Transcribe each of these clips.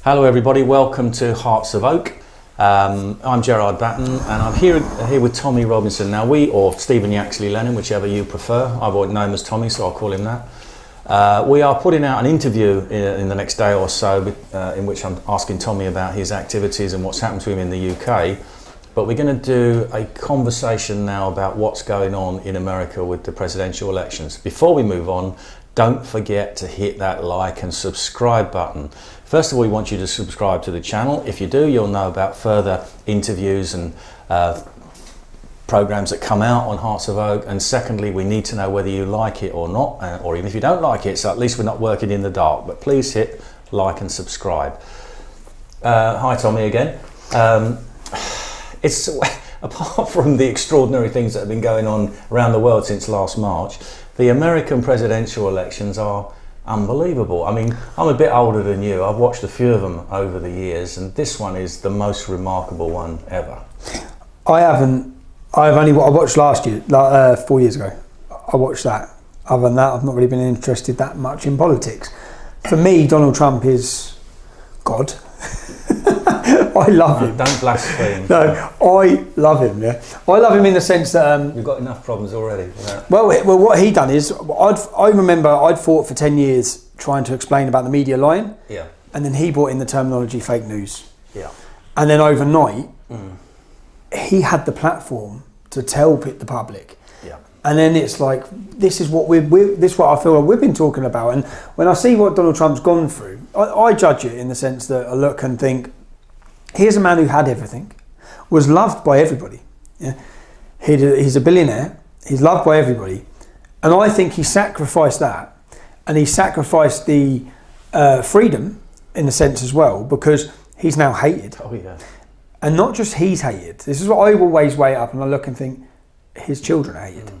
Hello everybody, welcome to Hearts of Oak. I'm Gerard Batten and I'm here with Tommy Robinson. Now or Stephen Yaxley Lennon, whichever you prefer. I've always known him as Tommy, so I'll call him that. We are putting out an interview in the next day or so in which I'm asking Tommy about his activities and what's happened to him in the UK. But we're going to do a conversation now about what's going on in America with the presidential elections. Before we move on, don't forget to hit that like and subscribe button. First of all, we want you to subscribe to the channel. If you do, you'll know about further interviews and programs that come out on Hearts of Oak. And secondly, we need to know whether you like it or not, or even if you don't like it, so at least we're not working in the dark. But please hit like and subscribe. Hi Tommy again. It's apart from the extraordinary things that have been going on around the world since last March, the American presidential elections are unbelievable. I mean, I'm a bit older than you. I've watched a few of them over the years, and this one is the most remarkable one ever. I watched last year, 4 years ago. I watched that. Other than that, I've not really been interested that much in politics. For me, Donald Trump is God. I love him. Don't blaspheme. No, I love him. Yeah, I love him in the sense that you've got enough problems already. Well, what he done is, I remember I'd fought for 10 years trying to explain about the media lying. Yeah. And then he brought in the terminology fake news. Yeah. And then overnight, he had the platform to tell the public. Yeah. And then it's like, this is what this is what I feel like we've been talking about. And when I see what Donald Trump's gone through, I judge it in the sense that I look and think, here's a man who had everything, was loved by everybody. Yeah? He's a billionaire, he's loved by everybody. And I think he sacrificed that, and he sacrificed the freedom in a sense as well, because he's now hated. Oh yeah. And not just he's hated, this is what I always weigh up and I look and think, his children are hated,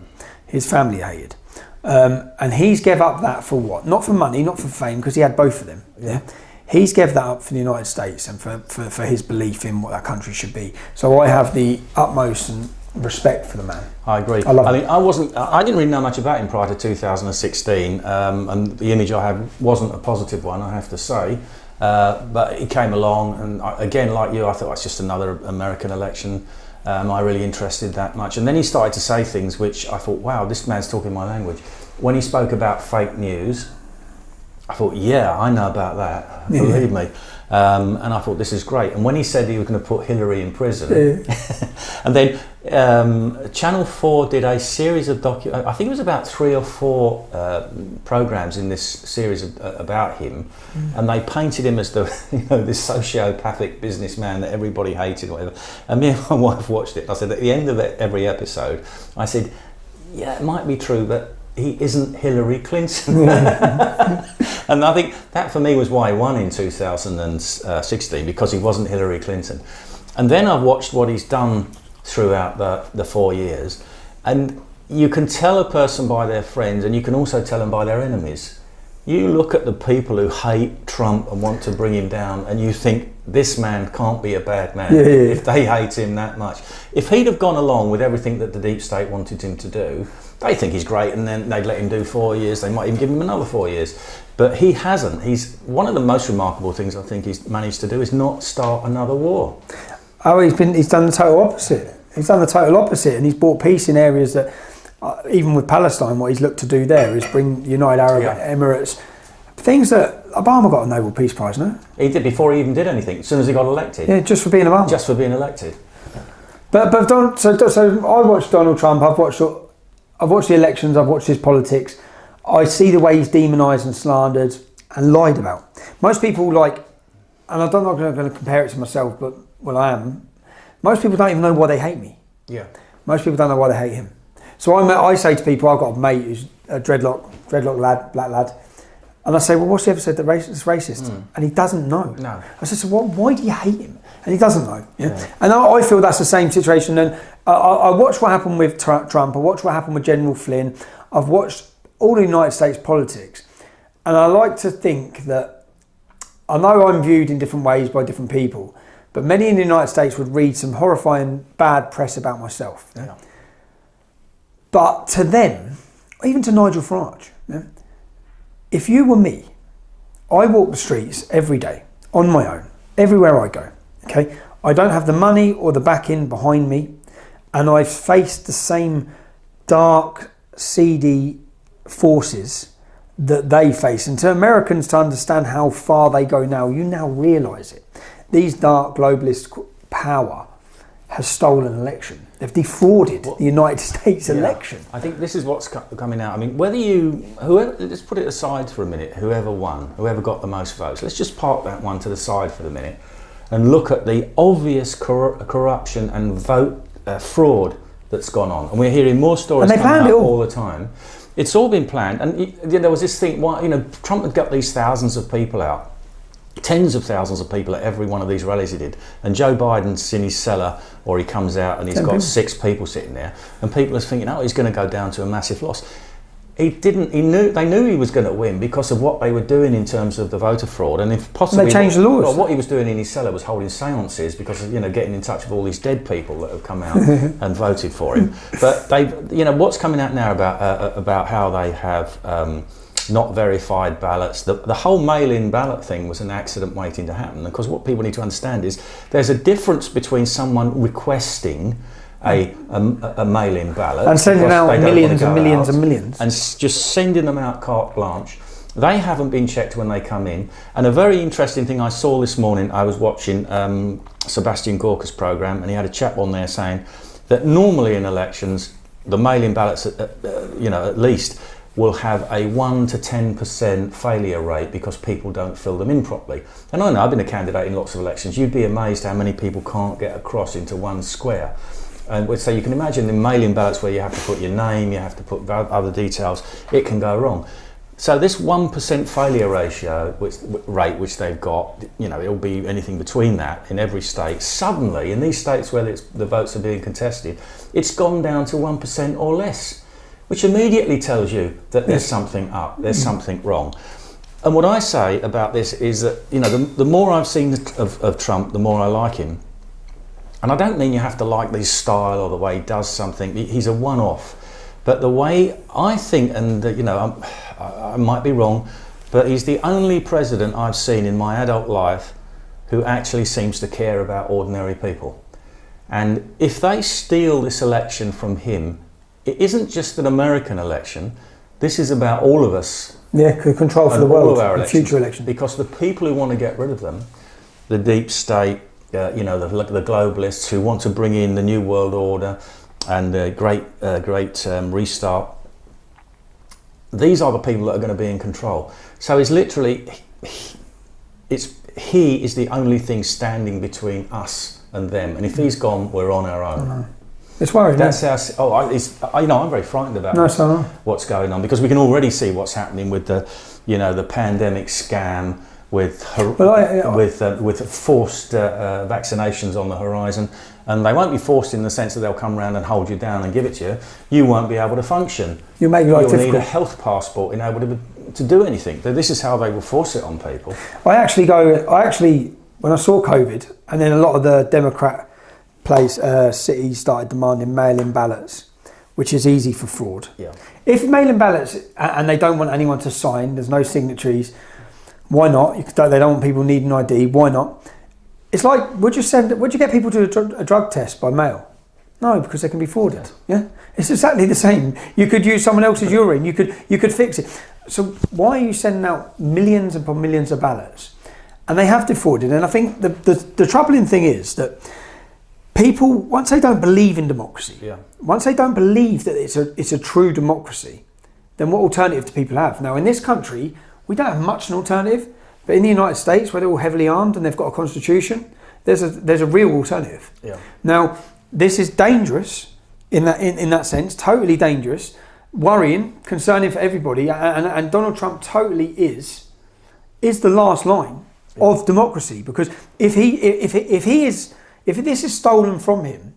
his family are hated. And he's gave up that for what? Not for money, not for fame, because he had both of them. Yeah. He's gave that up for the United States and for his belief in what that country should be. So I have the utmost respect for the man. I agree. I mean, I didn't really know much about him prior to 2016, and the image I had wasn't a positive one, I have to say. But he came along, and again, like you, I thought it's just another American election. Am I really interested that much? And then he started to say things which I thought, wow, this man's talking my language. When he spoke about fake news, I thought, yeah, I know about that, believe me. And I thought, this is great. And when he said he was going to put Hillary in prison, and then Channel 4 did a series of I think it was about 3 or 4 programs in this series about him, and they painted him as this sociopathic businessman that everybody hated, whatever. And me and my wife watched it. I said, at the end of every episode, I said, yeah, it might be true, but he isn't Hillary Clinton. And I think that for me was why he won in 2016, because he wasn't Hillary Clinton. And then I've watched what he's done throughout the 4 years, and you can tell a person by their friends, and you can also tell them by their enemies. You look at the people who hate Trump and want to bring him down, and you think, this man can't be a bad man if they hate him that much. If he'd have gone along with everything that the deep state wanted him to do, they think he's great, and then they'd let him do 4 years. They might even give him another 4 years. But he hasn't. He's one of the most remarkable things I think he's managed to do is not start another war. Oh, he's done the total opposite. He's done the total opposite, and he's brought peace in areas that, even with Palestine, what he's looked to do there is bring United Arab Emirates, things that Obama got a Nobel Peace Prize, no? He did before he even did anything. As soon as he got elected. Yeah, just for being Obama. Just for being elected. But so I watched Donald Trump. I've watched the elections. I've watched his politics. I see the way he's demonised and slandered and lied about. Most people and I'm not going to compare it to myself, but I am. Most people don't even know why they hate me. Yeah. Most people don't know why they hate him. So I say to people, I've got a mate who's a dreadlock lad, black lad, and I say, well, what's he ever said that it's racist? And he doesn't know. No. I said, so why do you hate him? And he doesn't know. Yeah. And I feel that's the same situation. And I watched what happened with Trump. I watched what happened with General Flynn. I've watched all the United States politics, and I like to think that, I know I'm viewed in different ways by different people, but many in the United States would read some horrifying bad press about myself. Yeah? But to them, even to Nigel Farage, if you were me, I walk the streets every day. on my own, everywhere I go. Okay, I don't have the money or the backing behind me, and I've faced the same dark, seedy forces that they face. And to Americans to understand how far they go now, you now realise it. These dark globalist power has stolen an election. They've defrauded the United States election. I think this is what's coming out. I mean, whoever, let's put it aside for a minute, whoever won, whoever got the most votes, let's just park that one to the side for the minute and look at the obvious corruption and vote fraud that's gone on. And we're hearing more stories coming out all the time. It's all been planned. And there was this thing, Trump had got these thousands of people out, tens of thousands of people at every one of these rallies he did. And Joe Biden's in his cellar, or he comes out and he's got 6 people sitting there. And people are thinking, oh, he's going to go down to a massive loss. They knew he was going to win because of what they were doing in terms of the voter fraud, and if possibly they changed the laws. Well, what he was doing in his cellar was holding seances because of getting in touch with all these dead people that have come out and voted for him. But what's coming out now about how they have not verified ballots. The whole mail-in ballot thing was an accident waiting to happen. Because what people need to understand is there's a difference between someone requesting a mail-in ballot and sending out millions and millions and millions and just sending them out carte blanche. They haven't been checked when they come in. And a very interesting thing I saw this morning, I was watching Sebastian Gorka's programme, and he had a chap on there saying that normally in elections the mail-in ballots at least will have a 1 to 10% failure rate because people don't fill them in properly. And I know, I've been a candidate in lots of elections. You'd be amazed how many people can't get across into one square. And so you can imagine in mail-in ballots where you have to put your name, you have to put other details, it can go wrong. So this 1% failure rate which they've got, it'll be anything between that in every state. Suddenly, in these states where the votes are being contested, it's gone down to 1% or less, which immediately tells you that there's something up, there's something wrong. And what I say about this is that, the more I've seen of Trump, the more I like him. And I don't mean you have to like his style or the way he does something. He's a one-off. But the way I think, and I might be wrong, but he's the only president I've seen in my adult life who actually seems to care about ordinary people. And if they steal this election from him, it isn't just an American election. This is about all of us. Yeah, control for the world, the future elections. Because the people who want to get rid of them, the deep state, the globalists who want to bring in the new world order and the great restart, these are the people that are going to be in control. So it's literally, he is the only thing standing between us and them. And if he's gone, we're on our own. It's worrying. That's how. I'm very frightened about what's going on, because we can already see what's happening with the pandemic scam, with forced vaccinations on the horizon, and they won't be forced in the sense that they'll come around and hold you down and give it to you. You won't be able to function. You'll need a health passport in order to do anything. This is how they will force it on people. When I saw COVID, and then a lot of the Democrat cities started demanding mail-in ballots, which is easy for fraud. Yeah. If mail-in ballots, and they don't want anyone to sign, there's no signatories, why not? They don't want people needing ID, why not? It's like, would you get people to a drug test by mail? No, because they can be frauded. Yeah, it's exactly the same. You could use someone else's urine. You could fix it. So why are you sending out millions upon millions of ballots? And they have defrauded. And I think the troubling thing is that people, once they don't believe in democracy, once they don't believe that it's a true democracy, then what alternative do people have? Now, in this country, we don't have much an alternative, but in the United States, where they're all heavily armed and they've got a constitution, there's a real alternative. Yeah. Now, this is dangerous in that sense, totally dangerous, worrying, concerning for everybody, and Donald Trump totally is the last line of democracy, because if this is stolen from him,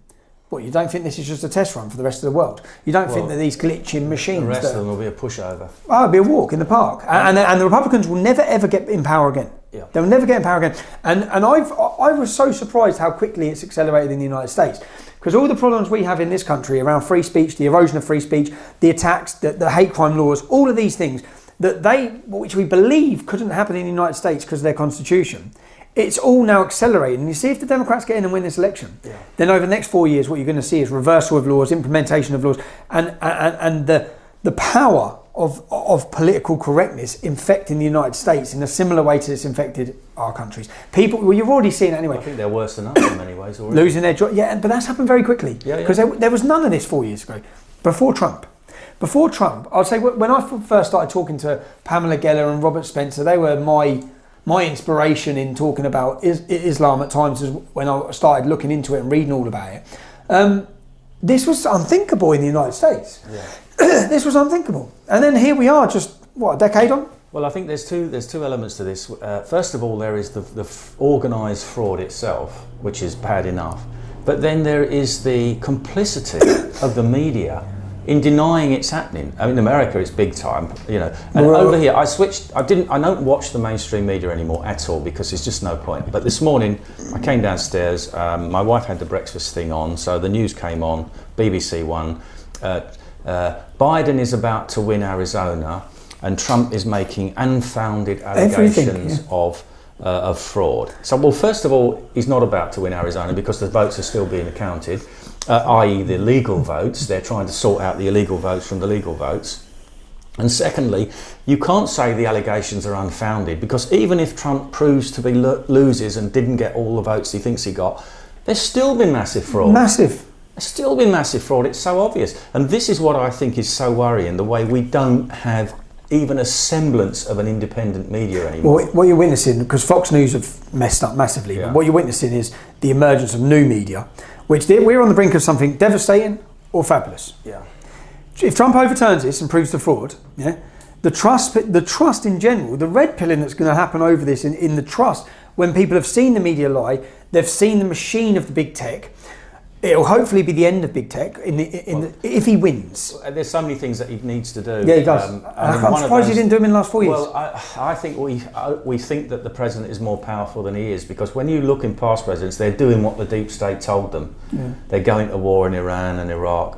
what, you don't think this is just a test run for the rest of the world? You don't think that these glitching machines... The rest of them will be a pushover. Oh, it'll be a walk in the park. And the Republicans will never, ever get in power again. Yeah. They'll never get in power again. And I was so surprised how quickly it's accelerated in the United States. Because all the problems we have in this country around free speech, the erosion of free speech, the attacks, the hate crime laws, all of these things, which we believe couldn't happen in the United States because of their constitution, it's all now accelerating. And you see, if the Democrats get in and win this election, then over the next 4 years, what you're going to see is reversal of laws, implementation of laws, and the power of political correctness infecting the United States in a similar way to it's infected our countries. People, well, you've already seen it anyway. I think they're worse than us in many ways already. Losing their job, but that's happened very quickly. Because there was none of this 4 years ago, before Trump. Before Trump, I'd say when I first started talking to Pamela Geller and Robert Spencer, they were my inspiration in talking about Islam at times, when I started looking into it and reading all about it. This was unthinkable in the United States. This was unthinkable. And then here we are, just, a decade on? Well, I think there's two elements to this. First of all, there is the organised fraud itself, which is bad enough. But then there is the complicity of the media in denying it's happening. I mean, in America, it's big time, And over here, I don't watch the mainstream media anymore at all, because there's just no point. But this morning, I came downstairs. My wife had the breakfast thing on, so the news came on. BBC One. Biden is about to win Arizona, and Trump is making unfounded allegations of fraud. So, well, first of all, he's not about to win Arizona because the votes are still being accounted, i.e. the legal votes. They're trying to sort out the illegal votes from the legal votes. And secondly, you can't say the allegations are unfounded, because even if Trump proves to be loses and didn't get all the votes he thinks he got, there's still been massive fraud. Massive. There's still been massive fraud. It's so obvious. And this is what I think is so worrying, the way we don't have even a semblance of an independent media anymore. Well, what you're witnessing, because Fox News have messed up massively, but what you're witnessing is the emergence of new media, which we're on the brink of something devastating or fabulous. If Trump overturns this and proves the fraud, the trust in general, the red pilling that's going to happen over this in the trust, when people have seen the media lie, they've seen the machine of the big tech. It'll hopefully be the end of big tech if he wins. There's so many things that he needs to do. Yeah, he does. I'm surprised he didn't do them in the last 4 years. Well, I think we think that the president is more powerful than he is, because when you look in past presidents, they're doing what the deep state told them. They're going to war in Iran and Iraq,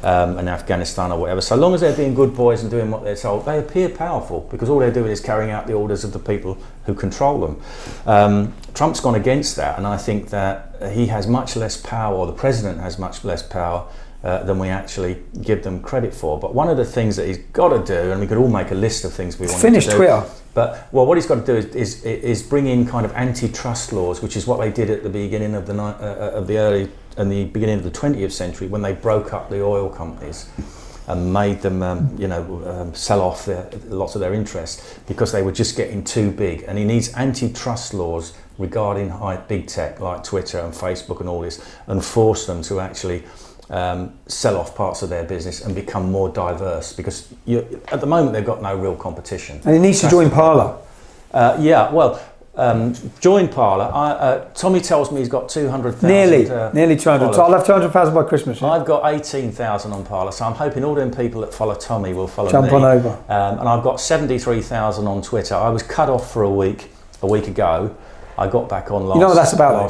and Afghanistan or whatever. So long as they're being good boys and doing what they're told, they appear powerful, because all they're doing is carrying out the orders of the people who control them. Trump's gone against that, and I think that he has much less power, or the president has much less power than we actually give them credit for. But one of the things that he's got to do, and we could all make a list of things we want to do. Finish Twitter. But what he's got to do is bring in kind of antitrust laws, which is what they did at the beginning of the beginning of the 20th century, when they broke up the oil companies and made them, sell off lots of their interests, because they were just getting too big. And he needs antitrust laws regarding big tech like Twitter and Facebook and all this, and force them to actually sell off parts of their business and become more diverse, because at the moment they've got no real competition. And he needs to join Parler. Join Parler. Tommy tells me he's got 200,000. Nearly 200. So I'll have 200,000 by Christmas. Yeah? I've got 18,000 on Parler, so I'm hoping all them people that follow Tommy will follow me. Jump on over. And I've got 73,000 on Twitter. I was cut off for a week ago. I got back on last. You know what that's about?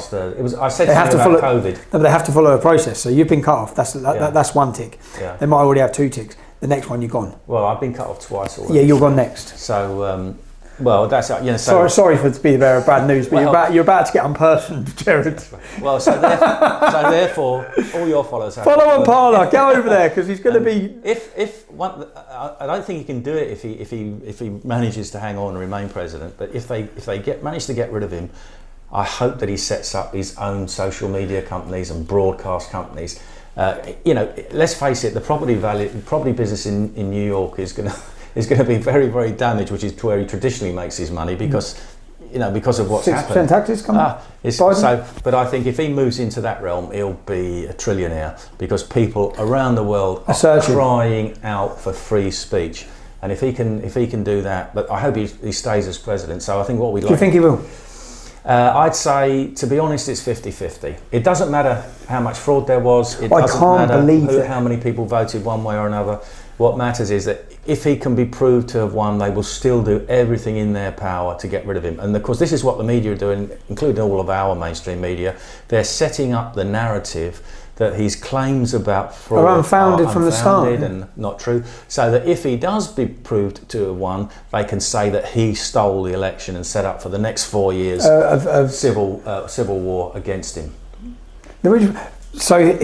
I said they have to follow COVID. No, but they have to follow a process. So you've been cut off. That's one tick. Yeah. They might already have 2 ticks. The next one you're gone. Well, I've been cut off twice already. Yeah, you're gone next. So. Well, that's So sorry for to be the bearer of bad news, but you're about to get unpersoned, Gerard. Well, so therefore, all your followers have follow on Parler. Go over there, because he's going to be. I don't think he can do it if he manages to hang on and remain president. But if they manage to get rid of him, I hope that he sets up his own social media companies and broadcast companies. Let's face it, the property business in New York is going to be very, very damaged, which is where he traditionally makes his money, because of what's happened. 6% taxes coming. But I think if he moves into that realm, he'll be a trillionaire, because people around the world are crying out for free speech. And if he can do that, but I hope he stays as president. So I think what we'd like. Do you think he will? I'd say, to be honest, it's 50-50. It doesn't matter how much fraud there was. It I doesn't can't matter believe how many people voted one way or another. What matters is that if he can be proved to have won, they will still do everything in their power to get rid of him. And of course, this is what the media are doing, including all of our mainstream media. They're setting up the narrative that his claims about fraud are unfounded from the start and not true, so that if he does be proved to have won, they can say that he stole the election and set up for the next 4 years of civil war against him. So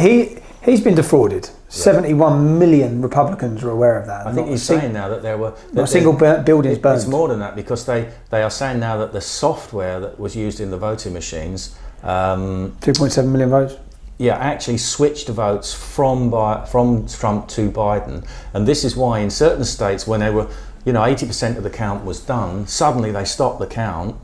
he's been defrauded. 71 million Republicans are aware of that. I think he's saying now that there were... Not a single building is burned. It's more than that, because they are saying now that the software that was used in the voting machines... 2.7 million votes? Yeah, actually switched votes from Trump to Biden. And this is why in certain states, when they were, 80% of the count was done, suddenly they stopped the count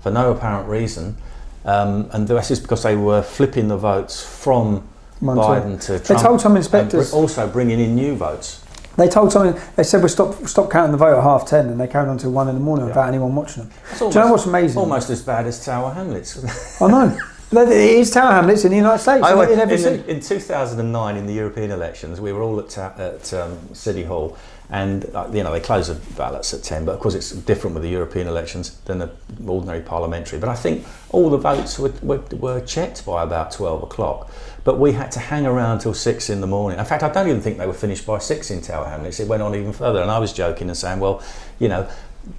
for no apparent reason. And the rest is because they were flipping the votes from Biden to Trump. They told some inspectors, and also bringing in new votes. They said we stop counting the vote at 10:30, and they carried on until 1 a.m. without anyone watching them. Do you know what's amazing? Almost as bad as Tower Hamlets. I know. It is Tower Hamlets in the United States. In 2009, in the European elections, we were all at City Hall, and they close the ballots at 10. But of course, it's different with the European elections than the ordinary parliamentary. But I think all the votes were checked by about 12 o'clock. But we had to hang around till 6 in the morning. In fact, I don't even think they were finished by 6 in Tower Hamlets. It went on even further. And I was joking and saying, well,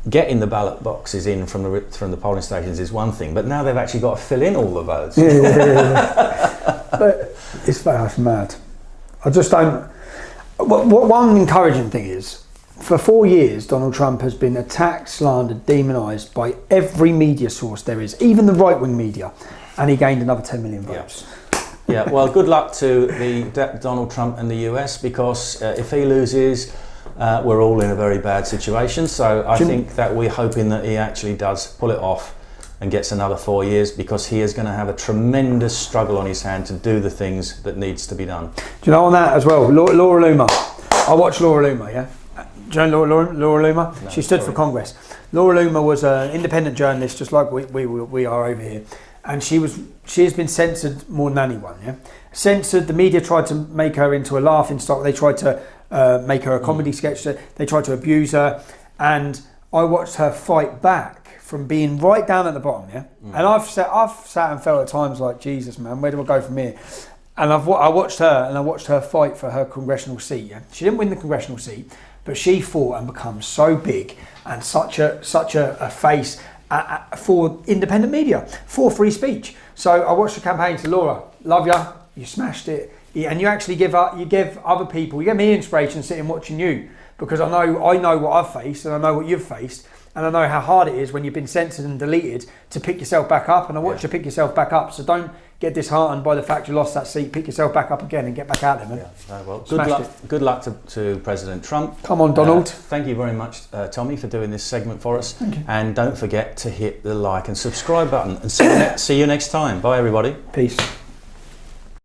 getting the ballot boxes in from the polling stations is one thing, but now they've actually got to fill in all the votes. Yeah. But it's mad. I just don't... One encouraging thing is, for 4 years, Donald Trump has been attacked, slandered, demonised by every media source there is, even the right-wing media, and he gained another 10 million votes. Yeah, well, good luck to Donald Trump and the US, because if he loses, we're all in a very bad situation. So I think that we're hoping that he actually does pull it off and gets another 4 years, because he is going to have a tremendous struggle on his hand to do the things that needs to be done. Do you know on that as well? Laura Loomer. I watched Laura Loomer, yeah? Do you know Laura Loomer? No, she stood for Congress. Laura Loomer was an independent journalist, just like we are over here. And she has been censored more than anyone, yeah? Censored, the media tried to make her into a laughing stock. They tried to make her a comedy sketch. They tried to abuse her. And I watched her fight back from being right down at the bottom, yeah? And I've sat and felt at times like, Jesus, man, where do I go from here? And I watched her fight for her congressional seat, yeah? She didn't win the congressional seat, but she fought and become so big and such a face for independent media, for free speech. So I watched the campaign to Laura, love ya, you smashed it. And you actually give other people, you give me inspiration sitting watching you, because I know what I've faced and I know what you've faced, and I know how hard it is when you've been censored and deleted to pick yourself back up, and I watch you pick yourself back up. So don't get disheartened by the fact you lost that seat. Pick yourself back up again and get back out there, man. Yeah, well, good luck to President Trump. Come on, Donald. Thank you very much, Tommy, for doing this segment for us. And don't forget to hit the like and subscribe button. And see you next time. Bye, everybody. Peace.